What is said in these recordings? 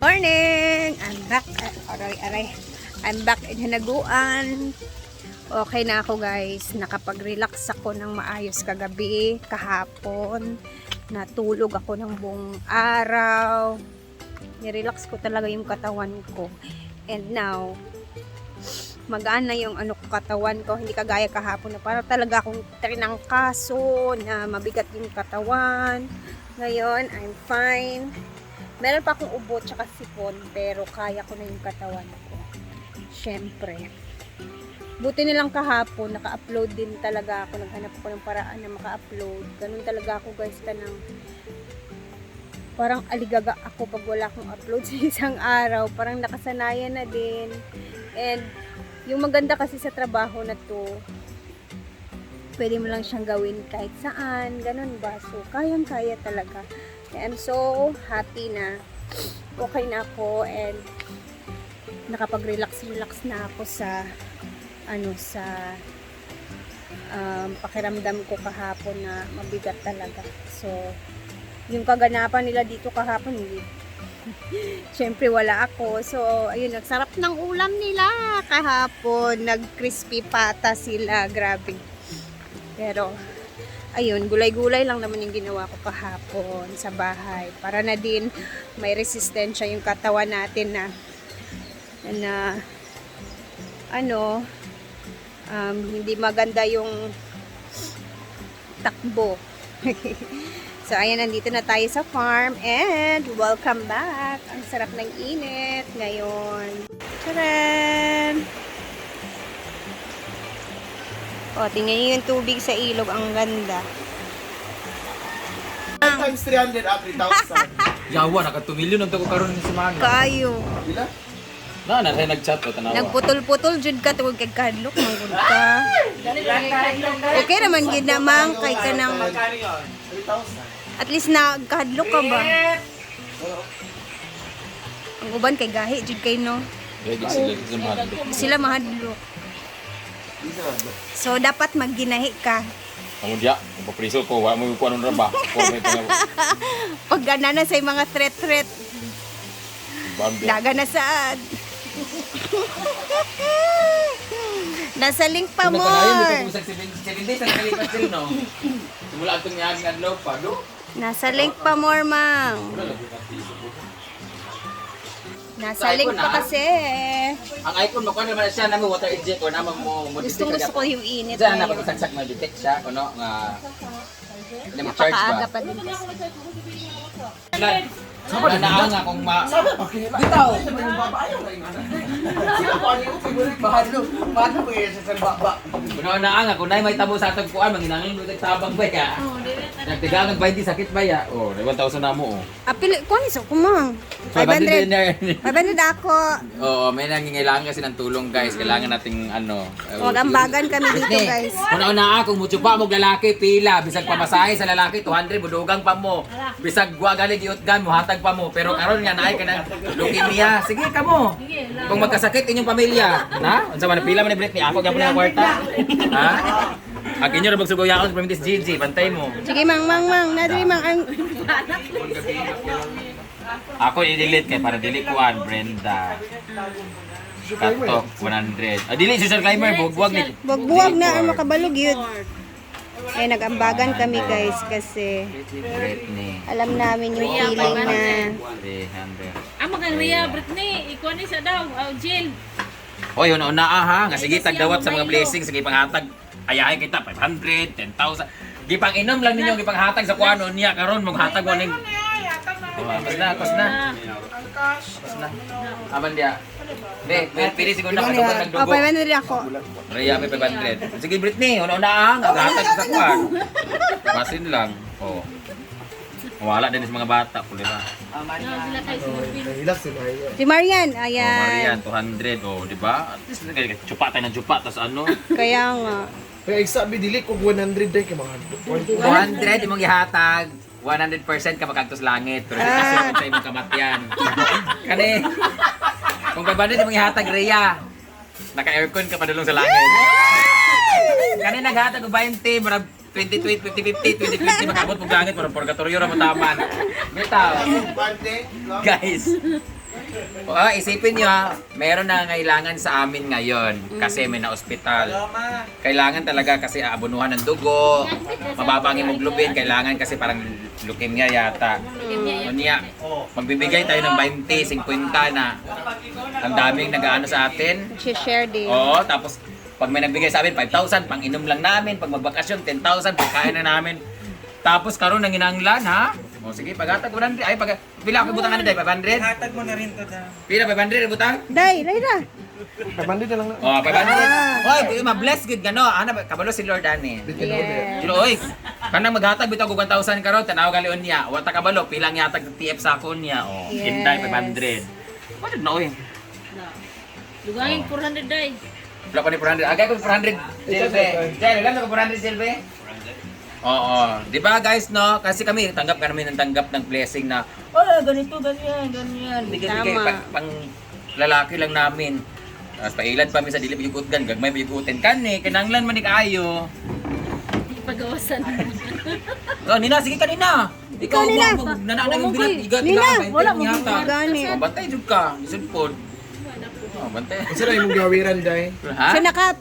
Morning! I'm back. Aray. I'm back in Hinaguan. Okay na ako guys. Nakapag-relax ako ng maayos kagabi, kahapon. Natulog ako ng buong araw. Nirelax ko talaga yung katawan ko. And now, magaan na yung katawan ko. Hindi kagaya kahapon na para talaga akong trinangkaso na mabigat yung katawan. Ngayon, I'm fine. Meron pa akong ubo tsaka sipon, pero kaya ko na yung katawan ko. Siyempre. Buti nilang kahapon, naka-upload din talaga ako. Naghanap ako ng paraan na maka-upload. Ganun talaga ako guys, parang aligaga ako pag wala akong upload sa isang araw. Parang nakasanayan na din. And yung maganda kasi sa trabaho na to, pwede mo lang siyang gawin kahit saan. Ganun ba? So, kayang-kaya talaga. I'm so happy na okay na ako and nakapag-relax na ako sa pakiramdam ko kahapon na mabigat talaga. So, yung kaganapan nila dito kahapon, hindi. Siyempre wala ako. So, ayun, nagsarap ng ulam nila kahapon. Nag-crispy pata sila. Grabe. Pero, ayun, gulay-gulay lang naman yung ginawa ko kahapon sa bahay. Para na din may resistensya yung katawan natin na hindi maganda yung takbo. So, ayan, nandito na tayo sa farm and welcome back. Ang sarap ng init ngayon. Tcharam! O, tingnan nyo yung tubig sa ilog. Ang ganda. Times 300 at 3,000. Yawa, naka 2 million ang ko karon ni semana. Kayo. Bila? Na say nag-chat ko tanawa. Nagputol-putol jud ka tungod kay kadlok mangud ka. Okay naman gid namang kay kanang 3,000. at least na kadlok ka ba? Ang uban kay gahi jud kay no. Sila mahadlok. So dapat magginahi ka. Ang dia, kung papriso ko, wa mo ko anong raba. Pag gana na sa mga threat. Bambi. Daga na saad. Nasa link pa mo. Kung 7 days ang kalipat sila no. Simula atong yaging adlaw pa, do. Nasa link pa more, mang. Nasa link pa kasi. Ang icon mo kuno man siya namo water eject or namo mo Gusto ko yung init Diyan na ngayon. pagkasagsak mo detect siya kuno nga hindi mo charge Napakaaga ba. pa din kasi. Sama na nga kung ma Bitaw! Sino po ang iyong favorite bahalo? Paano mo iya sa baba? kuno na nga kung nay may tabo sa atong kuan manginangin mo tabang ba ya. Nagtigangan 20 sakit ba ya? Oh, 1,000 na mo oh. Apil, kuha ni so kumang. 500. 500 ako. Oo, may nangingailangan kasi ng tulong guys. Kailangan nating Huwag ambagan kami dito guys. Una-una kung mutsupa mo lalaki pila, bisag pamasahe sa lalaki 200 budugang pa mo. Bisag wa gali giutgan mo hatag pa mo. Pero karon nga naay ka na leukemia. Sige ka mo. Kung magkasakit inyong pamilya, na? Unsa man pila man ni Britney? Ako gyapon ang kwarta. Ha? Ang inyo ra magsugoyaon sa Primitis Gigi, bantay mo. Sige mang. Nadiri mang ang Ako i-delete kay para dili kuan Brenda. Katok 100. Dili social climber buwag ni. buwag na ang makabalog yun. Eh nag-ambagan kami guys kasi Britney alam namin yung feeling na 300. Ang mga Ria Britney, ikaw ni sa daw, Jill. Oy, una ha, nga sige tagdawat sa mga blessings, sige panghatag. Ayahay kita 500, 10,000. Gipang inom lang ninyo gipang hatag sa kuano niya karon maghatag mo ning. Tapos na. Aman dia. Pili siguro na kadugay oh, nagdugo. 500 ako. Raya may 500. Sige Britney, una naghatag sa kuan. Masin lang. Oh. Wala din sa mga bata, puli ba? Sila kayo sumupin. Hilas si Maria. Si Marian, Oh, ayan. Marian 200, oh, di ba? At least tsupa tayo ng tsupa tas ano? Kaya nga. Kaya isabi dili ko 100 day kay mga 100 imong gihatag. 100% ka makagtos langit, pero di kasi sa imong kamatyan. Kani, kung 500 imong ihatag Rhea, naka-aircon ka padulong sa langit. Kani naghatag og 20, marag 20, 50, 20, 20, makabot mo langit, marag purgatorio ra mo taman. Bitaw. Guys, Isipin nyo ha, meron na ngailangan sa amin ngayon kasi may na-ospital. Kailangan talaga kasi aabunuhan ng dugo, mababa ang hemoglobin, kailangan kasi parang leukemia yata. Niya, magbibigay tayo ng 20, 50 na. Ang daming nag-aano sa atin. share din. Oo, tapos pag may nagbigay sa amin, 5,000, pang inom lang namin. Pag magbakasyon, 10,000, pagkain na namin. Tapos karon nang inanglan, ha? O sige, paghatag 100. Ay, pila ako butang ano, day? 500? Hatag mo na rin to da. Pila, 500 ang butang? Day, Lyra. 500 na lang na. Oh, 500. Hoy, ma-bless good gano. Ana, kabalo si Lord ani. Yes. Dilo, oy. Kanang maghatag bitaw og 1,000 karon, tanaw galion niya. Wa ta kabalo, pilang yatag TF sa akon niya. Oh, Yes. Inday 500. Ano na oy? Lugangin 400 day. Wala pa ni 400. Agay ko 400. Silve. Dahil lang ko 400 Silve. Oo. Di ba guys, no? Kasi kami, tanggap ng blessing na, ganito, ganyan. Bigay pang lalaki lang namin. Tapos pailad pa mi sa dili pagigutgan, gagmay pagigutin kani, kinanglan man ni kaayo. Pagawasan. Oh, Nina, sige kanina. Ikaw Nina. mo nananag ng bilat, igat Nina, wala mo gani. Bantay jud ka, isod pod. Oh, bantay. Kasi na yung gawiran day. Ha? So naka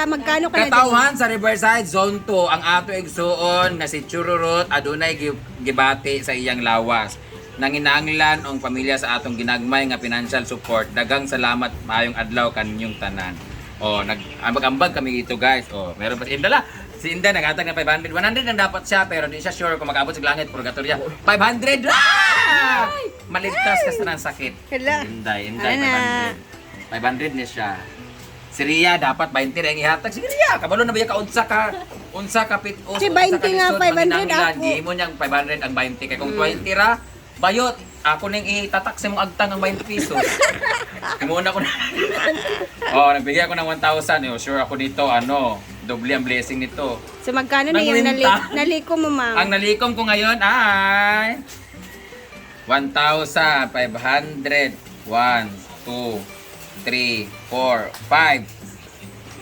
magkano ka na Katauhan sa Riverside Zone 2 ang ato igsuon nga si Chururut adunay gibati sa iyang lawas. Nanginanglan ang pamilya sa atong ginagmay nga financial support. Dagang salamat maayong adlaw kaninyong tanan. Oh, nag-ambag kami dito guys. Oh, meron pa si Inda la. Si Inda naghatag ng 500. 100 ang dapat siya pero di siya sure kung mag-abot sa langit purgatoria. 500! Ah! Maligtas ka sa ng sakit. Hala. Inday, Ana. 500 niya siya. Si Ria dapat 20 rin ihatag. Si Ria, kabalo na ba ka unsa ka pit Si 20 nga, 500 ako. Di mo niyang 500 ang 20 kay kung 20 ra bayot ako nang itatak sa mong agtang ang 20 pesos. Muna ko na. Oh, nagbigay ako ng 1,000. Sure ako dito doble ang blessing nito. So magkano na yung Nangwinta. naliko mo, ma'am? Ang nalikom ko ngayon ay 1,500. 1, 2, 3, 4, 5.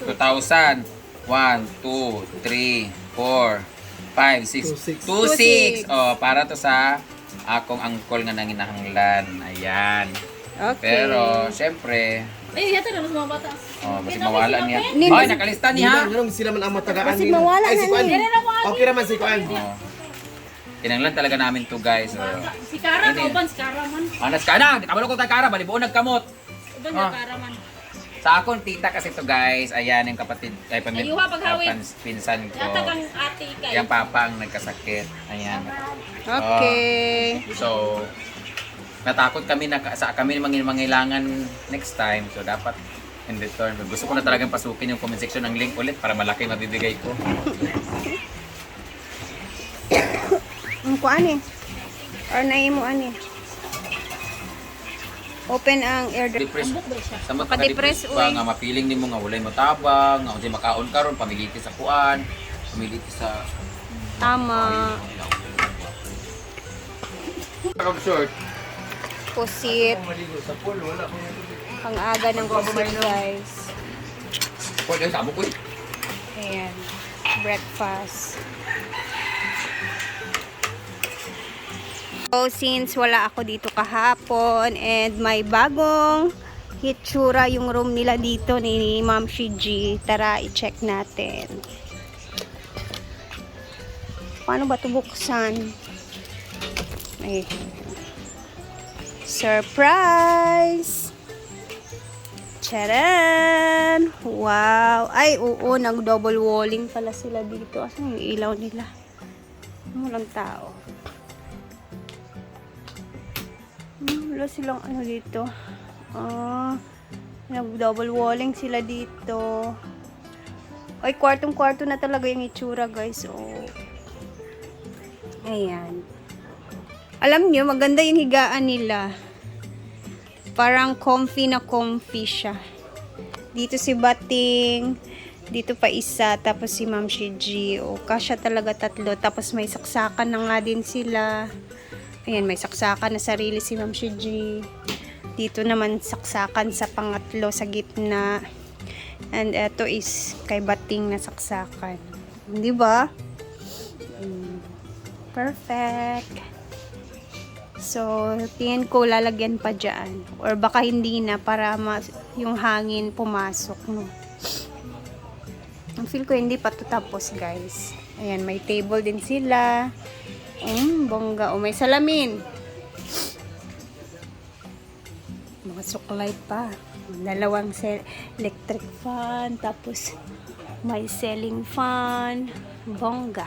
2,000. 1, 2, 3, 4, 5, 6. 2,600. Oh, para to sa akong angkol nga nanginahanglan. Ayan. Okay. Pero, syempre, Yata na mas mga bata. basig mawala niya. Nino. Ay, nakalista niya. Ganun sila man ang matagaan. Kasi mawala Ay, na si Kuan. niya. Okay naman si Kuan. Oh. Kinanglan talaga namin to guys. Si Kara, kauban si Kara man. Anas ka na, kabalo ko kay Kara, balibuon nagkamot. Uban si Kara man. Sa akong tita kasi to guys, ayan yung kapatid, Ayuha, paghawid. pinsan ko. Yata kang ate kay. Yung papa ang nagkasakit. Ayan. Okay. So, natakot kami na kami mangailangan next time. So, dapat in return. Gusto ko na talagang pasukin yung comment section ng link ulit para malaki mabibigay ko. Ang kuan eh. Or naimo ani. Open ang air Depress. Sa Maka-depress, ba uy. nga mapiling nimo nga walay matabang, nga unsay makaon karon, pamiliti sa kuan, pamiliti sa Tama. Pag short. Pusit. Maligo sa pool, wala ko. Ang aga ng pusit, guys. Pwede sa ko. Ayan. Breakfast. So, since wala ako dito kahapon and may bagong hitsura yung room nila dito ni Ma'am Shiji, tara i-check natin. Paano ba ito buksan? Ay. Surprise! Charan! Wow! Ay, oo, nag-double walling pala sila dito. Asan yung ilaw nila? Walang tao. Wala silang ano dito. Nag-double walling sila dito. Ay, kwartong-kwarto na talaga yung itsura, guys. Oh. Ayan. Alam nyo, maganda yung higaan nila. Parang comfy na comfy siya. Dito si Bating. Dito pa isa. Tapos si Ma'am Shiji. O, kasya talaga tatlo. Tapos may saksakan na nga din sila. Ayan, may saksakan na sarili si Ma'am Shiji. Dito naman saksakan sa pangatlo sa gitna. And ito is kay Bating na saksakan. Di ba? Perfect. So, tingin ko lalagyan pa dyan. Or baka hindi na para yung hangin pumasok, no. Ang feel ko hindi pa to tapos, guys. Ayan, may table din sila. Bongga. O, may salamin. Mga suklay pa. Dalawang electric fan. Tapos, may ceiling fan. Bongga.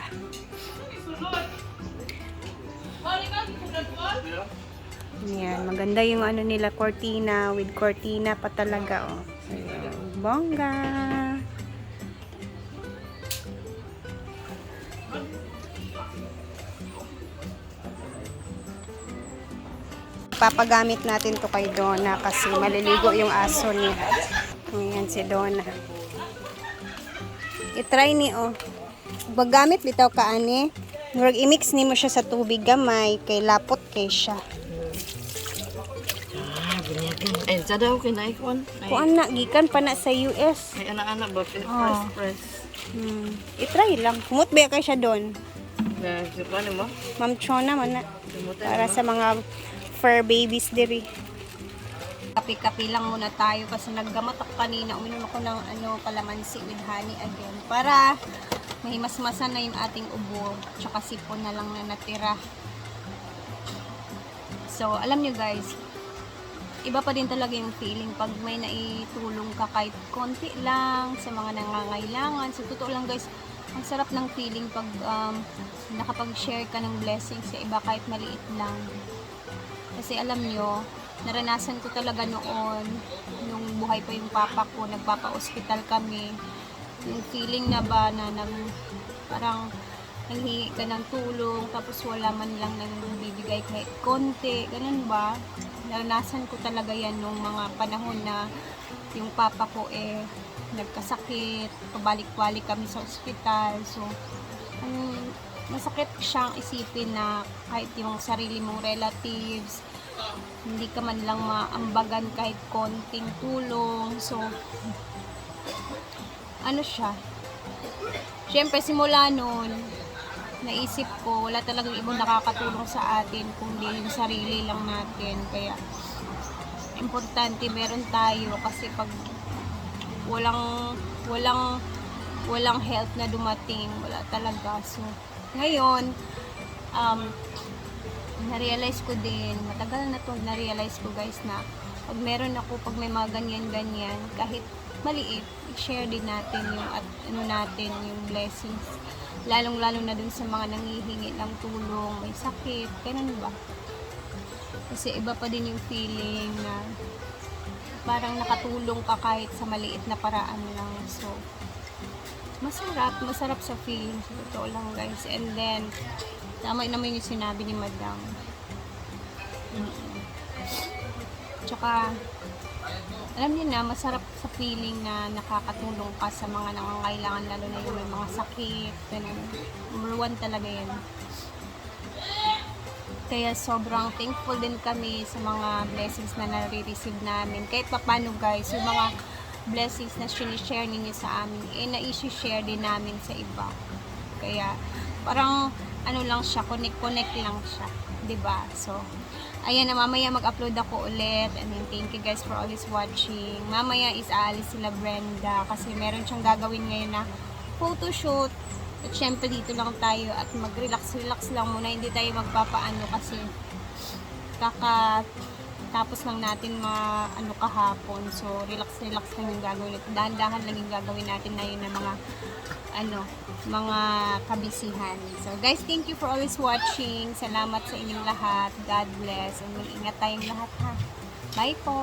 Ayan, maganda yung ano nila, cortina. With cortina pa talaga, oh. Ayan, bongga. Papagamit natin to kay Donna kasi maliligo yung aso niya. Ayan si Donna. I-try ni, oh. Bagamit bitaw ka, ani. Murag i-mix ni mo siya sa tubig gamay kay lapot kay siya. Eh, sa daw kinaikon. Kuan na gikan pa na sa US. Ay, anak-anak ba? Oh. Press. I-try lang. Kumot ba kay siya doon? Na, paano mo? Ma'am Chona man na. Para sa mga fur babies diri. Kapi-kapi lang muna tayo kasi naggamot ako kanina. Uminom ako ng kalamansi with honey again. Para mahimasmasan na yung ating ubo. Tsaka sipon na lang na natira. So, alam nyo guys, iba pa din talaga yung feeling pag may naitulong ka kahit konti lang sa mga nangangailangan. So, totoo lang guys, ang sarap ng feeling pag nakapag-share ka ng blessings sa iba kahit maliit lang. Kasi alam nyo, naranasan ko talaga noon, nung buhay pa yung papa ko, nagpapa-hospital kami. Yung feeling na ba na parang nanghingi ka ng tulong, tapos wala man lang nang bibigay kahit konti, ganun ba? Naranasan ko talaga yan nung mga panahon na yung papa ko nagkasakit, pabalik-balik kami sa ospital. So, masakit siyang isipin na kahit yung sarili mong relatives, hindi ka man lang maambagan kahit konting tulong. So, ano siya? Siyempre, simula noon, naisip ko, wala talagang ibang nakakatulong sa atin kundi yung sarili lang natin. Kaya, importante meron tayo kasi pag walang health na dumating, wala talaga. So, ngayon, na-realize ko din, matagal na to, na-realize ko guys na pag meron ako, pag may mga ganyan-ganyan, kahit maliit, i-share din natin yung natin, yung blessings. Lalong-lalo na dun sa mga nangihingi ng tulong, may sakit, ganun ba? Kasi iba pa din yung feeling na parang nakatulong ka kahit sa maliit na paraan lang. So, masarap sa feeling. So, totoo lang guys. And then, tama naman yung sinabi ni Madam. Tsaka, alam niyo na, masarap sa feeling na nakakatulong ka sa mga nangangailangan, lalo na yung may mga sakit. Ganun. Number 1 talaga yan. Kaya sobrang thankful din kami sa mga blessings na nare-receive namin. Kahit pa paano guys, yung mga blessings na sinishare ninyo sa amin, na-i-share din namin sa iba. Kaya, parang, ano lang siya, connect lang siya. 'Di ba? So, ayan na, mamaya mag-upload ako ulit. And then, thank you guys for always watching. Mamaya is aalis sila Brenda kasi meron siyang gagawin ngayon na photoshoot. At syempre dito lang tayo at mag-relax lang muna. Hindi tayo magpapaano kasi tapos lang natin kahapon. So, relax lang yung gagawin. Dahan-dahan lang yung gagawin natin na yun na mga kabisihan. So, guys, thank you for always watching. Salamat sa inyong lahat. God bless. And mag-ingat tayong lahat, ha. Bye po!